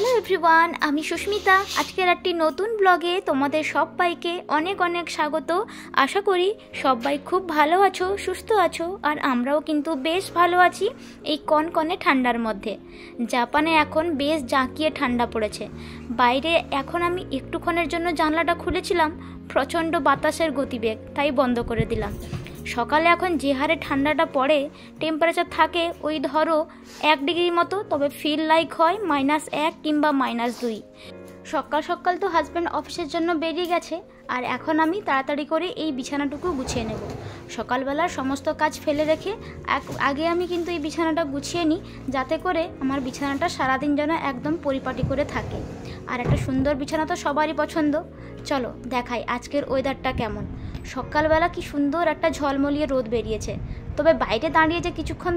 Hello everyone, আমি সুস্মিতা। আজকের একটি নতুন ব্লগে তোমাদের সবাইকে অনেক অনেক স্বাগত। আশা করি সবাই খুব ভালো আছো, সুস্থ আছো, আর আমরাও কিন্তু বেশ ভালো আছি এই কনকনে ঠান্ডার মধ্যে। জাপানে এখন বেশ জাঁকিয়ে ঠান্ডা পড়েছে। বাইরে এখন আমি একটুক্ষণের জন্য জানলাটা খুলেছিলাম, প্রচণ্ড বাতাসের গতিবেগ, তাই বন্ধ করে দিলাম। সকালে এখন যে হারে ঠান্ডাটা পড়ে, টেম্পারেচার থাকে ওই ধরো 1 ডিগ্রি মতো, তবে ফিল লাইক হয় -1 কিংবা -2। সকাল সকাল তো হাজব্যান্ড অফিসের জন্য বেরিয়ে গেছে, আর এখন আমি তাড়াতাড়ি করে এই বিছানাটুকু গুছিয়ে নেব। সকালবেলার সমস্ত কাজ ফেলে রেখে আগে আমি কিন্তু এই বিছানাটা গুছিয়ে নিই, যাতে করে আমার বিছানাটা সারাদিন যেন একদম পরিপাটি করে থাকে। আর একটা সুন্দর বিছানা তো সবারই পছন্দ। চলো দেখাই আজকের ওয়েদারটা কেমন। সকালবেলা কি সুন্দর একটা ঝলমলিয়ে রোদ বেরিয়েছে, তবে বাইরে দাঁড়িয়ে যে কিছুক্ষণ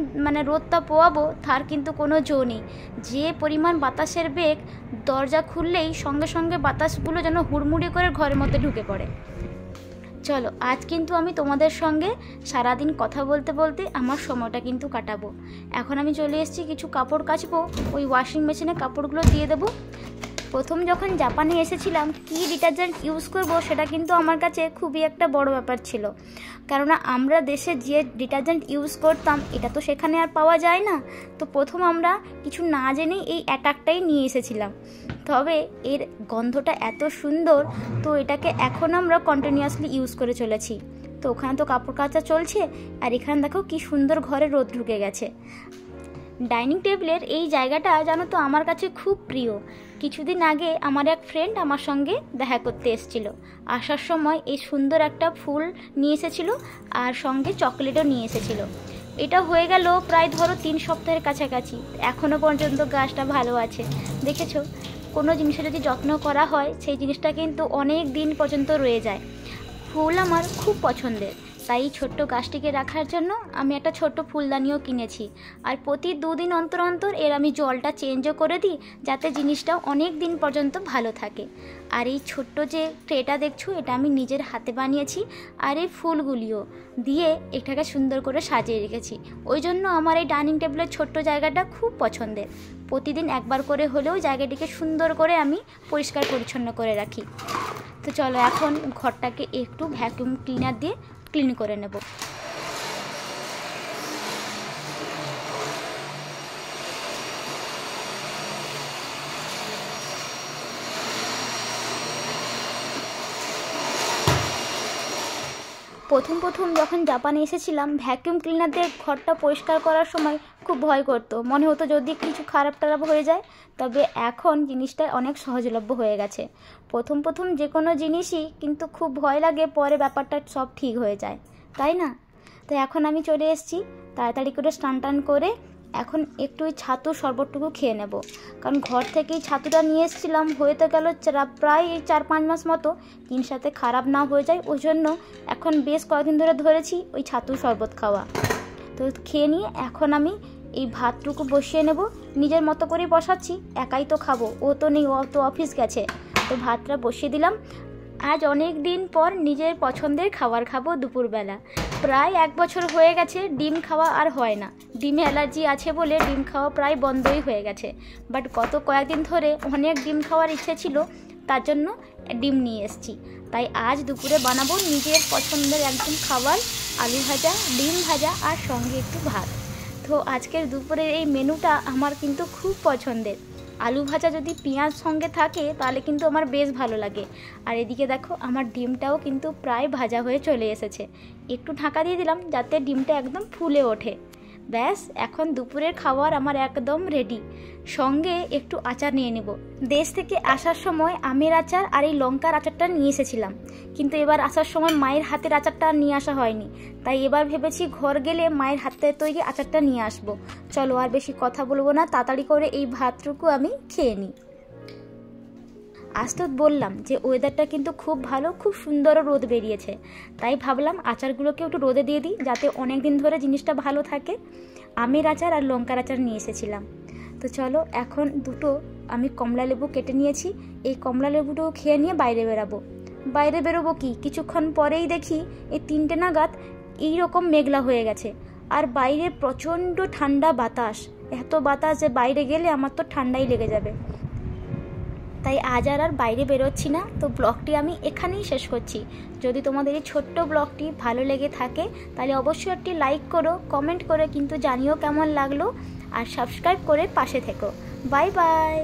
রোদটা পোয়াবো তার কিন্তু কোনো জো নেই। যে পরিমাণ বাতাসের বেগ, দরজা খুললেই সঙ্গে সঙ্গে বাতাসগুলো যেন হুড়মুড়ি করে ঘরের মধ্যে ঢুকে পড়ে। চলো আজ কিন্তু আমি তোমাদের সঙ্গে সারাদিন কথা বলতে বলতে আমার সময়টা কিন্তু কাটাবো। এখন আমি চলে এসেছি কিছু কাপড় কাচবো, ওই ওয়াশিং মেশিনে কাপড়গুলো দিয়ে দেবো। প্রথম যখন জাপানে এসেছিলাম কি ডিটারজেন্ট ইউজ করব সেটা কিন্তু আমার কাছে খুবই একটা বড় ব্যাপার ছিল, কেননা আমরা দেশে যে ডিটারজেন্ট ইউজ করতাম এটা তো সেখানে আর পাওয়া যায় না। তো প্রথম আমরা কিছু না জেনেই এই অ্যাটাকটাই নিয়ে এসেছিলাম। তবে এর গন্ধটা এত সুন্দর, তো এটাকে এখন আমরা কন্টিনিউয়াসলি ইউজ করে চলেছি। তো ওখানে তো কাপড় কাচা চলছে, আর এখানে দেখো কি সুন্দর ঘরে রোদ ঢুকে গেছে। ডাইনিং টেবিলের এই জায়গাটা জানো তো আমার কাছে খুব প্রিয়। কিছুদিন আগে আমার এক ফ্রেন্ড আমার সঙ্গে দেখা করতে এসেছিল। আসার সময় এই সুন্দর একটা ফুল নিয়ে এসেছিল, আর সঙ্গে চকলেটও নিয়ে এসেছিল। এটা হয়ে গেল প্রায় ধরো 3 সপ্তাহের কাছাকাছি। এখনও পর্যন্ত গাছটা ভালো আছে। দেখেছো, কোনো জিনিসের যদি যত্ন করা হয় সেই জিনিসটা কিন্তু অনেক দিন পর্যন্ত রয়ে যায়। ফুল আমার খুব পছন্দের, তাই ছোট্ট গাছটিকে রাখার জন্য আমি একটা ছোট্ট ফুলদানিও কিনেছি। আর প্রতি 2 দিন অন্তর অন্তর এর আমি জলটা চেঞ্জও করে দিই, যাতে জিনিসটা অনেক দিন পর্যন্ত ভালো থাকে। আর এই ছোট্ট যে ট্রেটা দেখছো, এটা আমি নিজের হাতে বানিয়েছি, আর এই ফুলগুলিও দিয়ে এটাকে সুন্দর করে সাজিয়ে রেখেছি। ওই জন্য আমার এই ডাইনিং টেবিলের ছোট্ট জায়গাটা খুব পছন্দের। প্রতিদিন একবার করে হলেও জায়গাটিকে সুন্দর করে আমি পরিষ্কার পরিচ্ছন্ন করে রাখি। তো চলো এখন ঘরটাকে একটু ভ্যাকুয়াম ক্লিনার দিয়ে ক্লিন করে নেব। প্রথম যখন জাপানে এসেছিলাম, ভ্যাকুয়াম ক্লিনার দিয়ে ঘরটা পরিষ্কার করার সময় খুব ভয় করতো, মনে হতো যদি কিছু খারাপ টারাপ হয়ে যায়। তবে এখন জিনিসটা অনেক সহজলভ্য হয়ে গেছে। প্রথম যে কোনো জিনিসই কিন্তু খুব ভয় লাগে, পরে ব্যাপারটা সব ঠিক হয়ে যায়, তাই না? তো এখন আমি চলে এসেছি, তাড়াতাড়ি করে স্নান টান করে এখন একটু ওই ছাতুর শরবতটুকু খেয়ে নেব। কারণ ঘর থেকেই ছাতুটা নিয়ে এসেছিলাম, হয়ে গেল প্রায় 4-5 মাস মতো, জিনিস সাথে খারাপ না হয়ে যায়, ওই জন্য এখন বেশ কয়েকদিন ধরে ধরেছি ওই ছাতুর শরবত খাওয়া। তো খেয়ে নিয়ে এখন আমি এই ভাতটুকু বসিয়ে নেব। নিজের মতো করেই বসাচ্ছি, একাই তো খাবো, ও তো নেই, ও তো অফিস গেছে। তো ভাতটা বসিয়ে দিলাম। আজ অনেক দিন পর নিজের পছন্দের খাবার খাবো দুপুরবেলা। প্রায় 1 বছর হয়ে গেছে ডিম খাওয়া আর হয় না। ডিমে অ্যালার্জি আছে বলে ডিম খাওয়া প্রায় বন্ধই হয়ে গেছে। বাট গত কয়েকদিন ধরে অনেক ডিম খাওয়ার ইচ্ছে ছিল, তার জন্য ডিম নিয়ে এসেছি। তাই আজ দুপুরে বানাবো নিজের পছন্দের একদম খাবার, আলু ভাজা, ডিম ভাজা, আর সঙ্গে একটু ভাত। তো আজকের দুপুরের এই মেনুটা আমার কিন্তু খুব পছন্দের। আলু ভাজা যদি পেঁয়াজ সঙ্গে থাকে তাহলে কিন্তু আমার বেশ ভালো লাগে। আর এদিকে দেখো আমার ডিমটাও কিন্তু প্রায় ভাজা হয়ে চলে এসেছে। একটু ঢাকা দিয়ে দিলাম যাতে ডিমটা একদম ফুলে ওঠে। ব্যাস, এখন দুপুরের খাবার আমার একদম রেডি। সঙ্গে একটু আচার নিয়ে নেব। দেশ থেকে আসার সময় আমের আচার আর এই লঙ্কার আচারটা নিয়ে এসেছিলাম, কিন্তু এবার আসার সময় মায়ের হাতের আচারটা নিয়ে আসা হয়নি। তাই এবার ভেবেছি ঘর গেলে মায়ের হাতে তৈরি আচারটা নিয়ে আসবো। চলো আর বেশি কথা বলবো না, তাড়াতাড়ি করে এই ভাতটুকু আমি খেয়ে নিই। আজ তো বললাম যে ওয়েদারটা কিন্তু খুব ভালো, খুব সুন্দর রোদ বেরিয়েছে, তাই ভাবলাম আচারগুলোকে একটু রোদে দিয়ে দিই, যাতে অনেক দিন ধরে জিনিসটা ভালো থাকে। আমের আচার আর লঙ্কার আচার নিয়ে এসেছিলাম। তো চলো এখন দুটো আমি কমলা লেবু কেটে নিয়েছি, এই কমলা লেবুটাও খেয়ে নিয়ে বাইরে বেরোবো কি কিছুক্ষণ পরেই দেখি এই 3টে নাগাদ এইরকম মেঘলা হয়ে গেছে, আর বাইরে প্রচণ্ড ঠান্ডা বাতাস, এত বাতাস যে বাইরে গেলে আমার তো ঠান্ডাই লেগে যাবে। তাই আজ আর বাইরে বেরোচ্ছি না। তো ব্লগটি আমি এখানেই শেষ করছি। যদি তোমাদের এই ছোট্ট ব্লগটি ভালো লেগে থাকে তাহলে অবশ্যই একটি লাইক করো, কমেন্ট করে কিন্তু জানিও কেমন লাগলো, আর সাবস্ক্রাইব করে পাশে থেকো। Bye bye.